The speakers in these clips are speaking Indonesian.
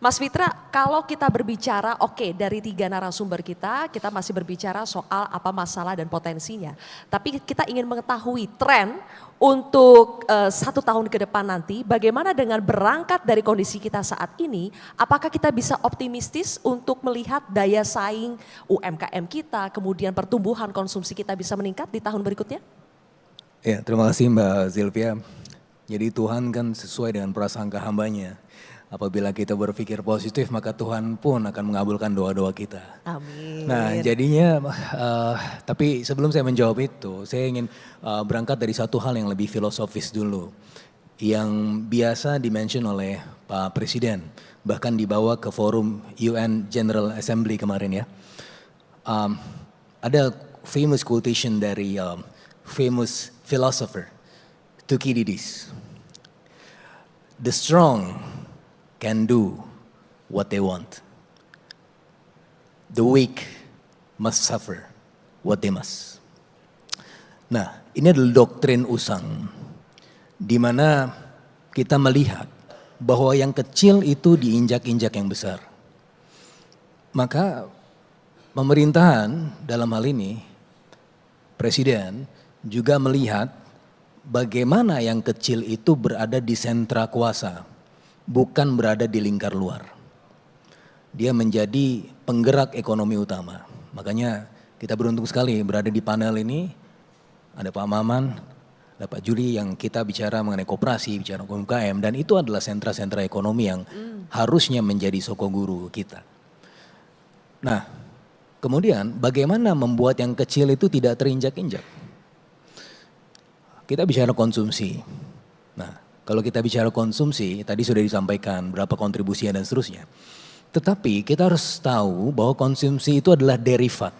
Mas Fitra, kalau kita berbicara, oke, dari 3 narasumber kita masih berbicara soal apa masalah dan potensinya. Tapi kita ingin mengetahui tren untuk 1 tahun ke depan nanti, bagaimana dengan berangkat dari kondisi kita saat ini, apakah kita bisa optimistis untuk melihat daya saing UMKM kita, kemudian pertumbuhan konsumsi kita bisa meningkat di tahun berikutnya? Ya, terima kasih Mbak Zilvia. Jadi Tuhan kan sesuai dengan prasangka hambanya. Apabila kita berpikir positif, maka Tuhan pun akan mengabulkan doa-doa kita. Amin. Nah, jadinya, tapi sebelum saya menjawab itu, saya ingin berangkat dari satu hal yang lebih filosofis dulu. Yang biasa dimention oleh Pak Presiden, bahkan dibawa ke forum UN General Assembly kemarin ya. Ada famous quotation dari famous philosopher, Thucydides. The strong can do what they want. The weak must suffer what they must. Nah, ini adalah doktrin usang, di mana kita melihat bahwa yang kecil itu diinjak-injak yang besar. Maka pemerintahan dalam hal ini, Presiden juga melihat bagaimana yang kecil itu berada di sentra kuasa, bukan berada di lingkar luar. Dia menjadi penggerak ekonomi utama. Makanya kita beruntung sekali berada di panel ini. Ada Pak Maman, ada Pak Juli yang kita bicara mengenai koperasi, bicara UMKM. Dan itu adalah sentra-sentra ekonomi yang harusnya menjadi sokoguru kita. Nah, kemudian bagaimana membuat yang kecil itu tidak terinjak-injak? Kita bicara konsumsi. Nah, kalau kita bicara konsumsi, tadi sudah disampaikan berapa kontribusinya dan seterusnya. Tetapi kita harus tahu bahwa konsumsi itu adalah derivat.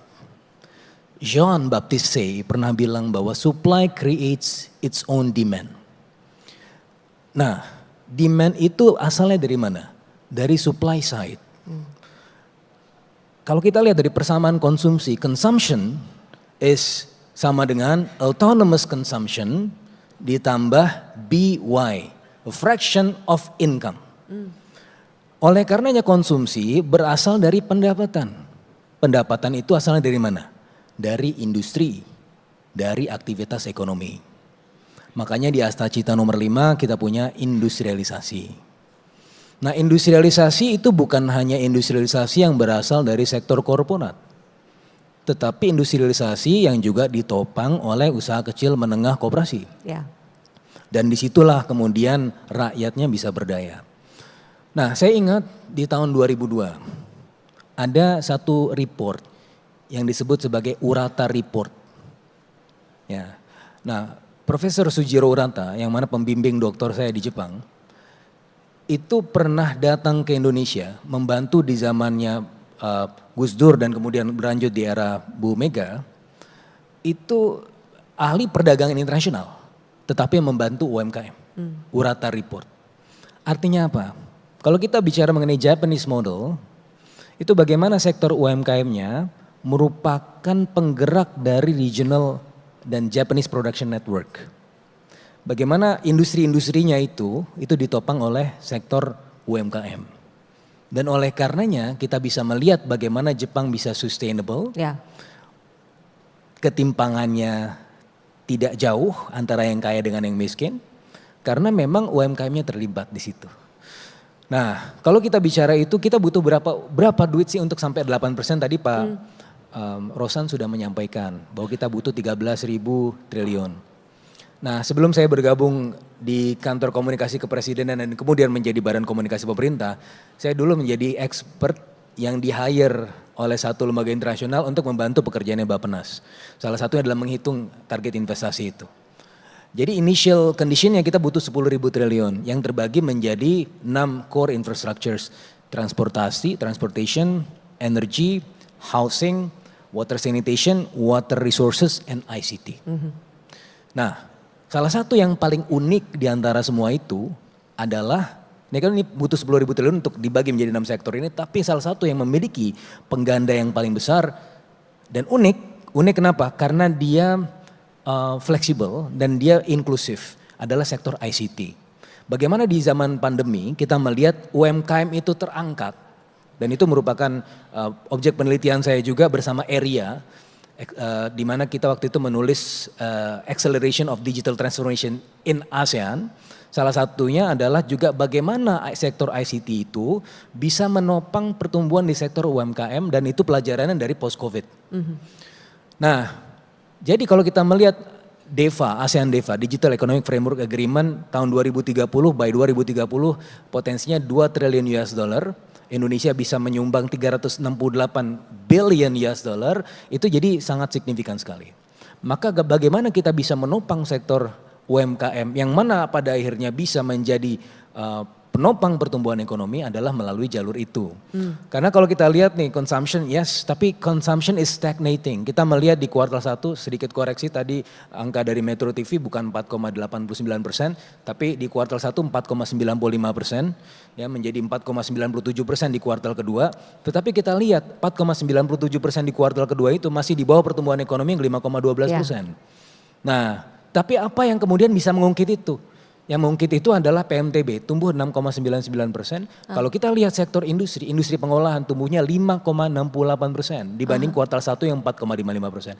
Jean Baptiste Say pernah bilang bahwa supply creates its own demand. Nah, demand itu asalnya dari mana? Dari supply side. Kalau kita lihat dari persamaan konsumsi, consumption is sama dengan autonomous consumption ditambah BY, a fraction of income. Oleh karenanya konsumsi berasal dari pendapatan. Pendapatan itu asalnya dari mana? Dari industri, dari aktivitas ekonomi. Makanya di Asta Cita nomor 5 kita punya industrialisasi. Nah, industrialisasi itu bukan hanya industrialisasi yang berasal dari sektor korporat, tetapi industrialisasi yang juga ditopang oleh usaha kecil menengah koperasi. Ya. Dan disitulah kemudian rakyatnya bisa berdaya. Nah, saya ingat di tahun 2002 ada satu report yang disebut sebagai Urata Report. Ya. Nah, Profesor Sujiro Urata yang mana pembimbing doktor saya di Jepang itu pernah datang ke Indonesia membantu di zamannya Gus Dur dan kemudian berlanjut di era Bu Mega, itu ahli perdagangan internasional, tetapi membantu UMKM, Urata Report. Artinya apa? Kalau kita bicara mengenai Japanese model, itu bagaimana sektor UMKM-nya merupakan penggerak dari regional dan Japanese production network. Bagaimana industri-industrinya itu ditopang oleh sektor UMKM. Dan oleh karenanya kita bisa melihat bagaimana Jepang bisa sustainable. Ya. Ketimpangannya tidak jauh antara yang kaya dengan yang miskin. Karena memang UMKM-nya terlibat di situ. Nah, kalau kita bicara itu kita butuh berapa duit sih untuk sampai 8% tadi Pak Rosan sudah menyampaikan bahwa kita butuh 13.000 triliun. Nah, sebelum saya bergabung di kantor komunikasi kepresidenan dan kemudian menjadi badan komunikasi pemerintah, saya dulu menjadi expert yang di-hire oleh satu lembaga internasional untuk membantu pekerjaannya Bappenas. Salah satunya adalah menghitung target investasi itu. Jadi initial conditionnya kita butuh 10.000 triliun yang terbagi menjadi 6 core infrastructures. Transportation, energy, housing, water sanitation, water resources, and ICT. Nah, salah satu yang paling unik di antara semua itu adalah, ini butuh 10.000 triliun untuk dibagi menjadi 6 sektor ini, tapi salah satu yang memiliki pengganda yang paling besar dan unik kenapa? Karena dia fleksibel dan dia inklusif adalah sektor ICT. bagaimana di zaman pandemi kita melihat UMKM itu terangkat. Dan itu merupakan objek penelitian saya juga bersama Area, di mana kita waktu itu menulis Acceleration of Digital Transformation in ASEAN. Salah satunya adalah juga bagaimana sektor ICT itu bisa menopang pertumbuhan di sektor UMKM dan itu pelajaran dari post-COVID. Nah, jadi kalau kita melihat DEFA, ASEAN DEFA, Digital Economic Framework Agreement tahun 2030, by 2030 potensinya 2 triliun US dollar. Indonesia bisa menyumbang 368 billion US dollar, itu jadi sangat signifikan sekali. Maka bagaimana kita bisa menopang sektor UMKM yang mana pada akhirnya bisa menjadi penopang pertumbuhan ekonomi adalah melalui jalur itu. Karena kalau kita lihat nih consumption yes, tapi consumption is stagnating. Kita melihat di kuartal 1 sedikit koreksi tadi angka dari Metro TV bukan 4,89%, tapi di kuartal 1 4,95%, ya menjadi 4,97% di kuartal kedua. Tetapi kita lihat 4,97% di kuartal kedua itu masih di bawah pertumbuhan ekonomi yang 5,12%. Nah, tapi apa yang kemudian bisa mengungkit itu? Yang mengungkit itu adalah PMTB tumbuh 6,99%. Kalau kita lihat sektor industri pengolahan tumbuhnya 5,68% dibanding kuartal 1 yang 4,55%.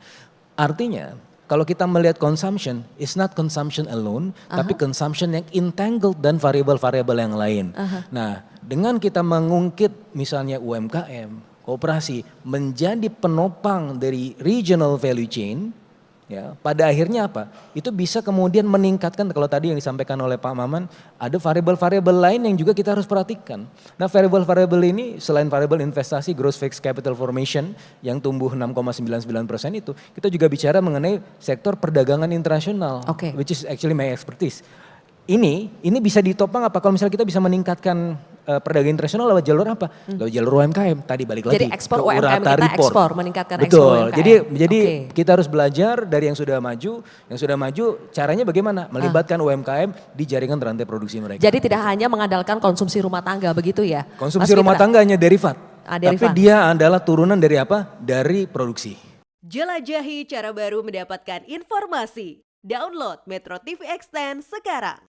Artinya kalau kita melihat consumption, it's not consumption alone, tapi consumption yang entangled dan variabel-variabel yang lain. Nah, dengan kita mengungkit misalnya UMKM, koperasi menjadi penopang dari regional value chain, ya, pada akhirnya apa? Itu bisa kemudian meningkatkan, kalau tadi yang disampaikan oleh Pak Maman, ada variabel-variabel lain yang juga kita harus perhatikan. Nah, variabel-variabel ini selain variabel investasi, gross fixed capital formation yang tumbuh 6,99% itu, kita juga bicara mengenai sektor perdagangan internasional, which is actually my expertise. Ini bisa ditopang apa kalau misalnya kita bisa meningkatkan perdagangan internasional lewat jalur apa? Lewat jalur UMKM. Tadi balik lagi. Jadi ekspor UMKM kita report. ekspor, meningkatkan Betul. ekspor UMKM. Jadi kita harus belajar dari yang sudah maju. Yang sudah maju caranya bagaimana? Melibatkan UMKM di jaringan rantai produksi mereka. Jadi tidak hanya mengandalkan konsumsi rumah tangga begitu ya? Konsumsi rumah tangga hanya derivat. Derivat. Tapi dia adalah turunan dari apa? Dari produksi. Jelajahi cara baru mendapatkan informasi. Download Metro TV Extend sekarang.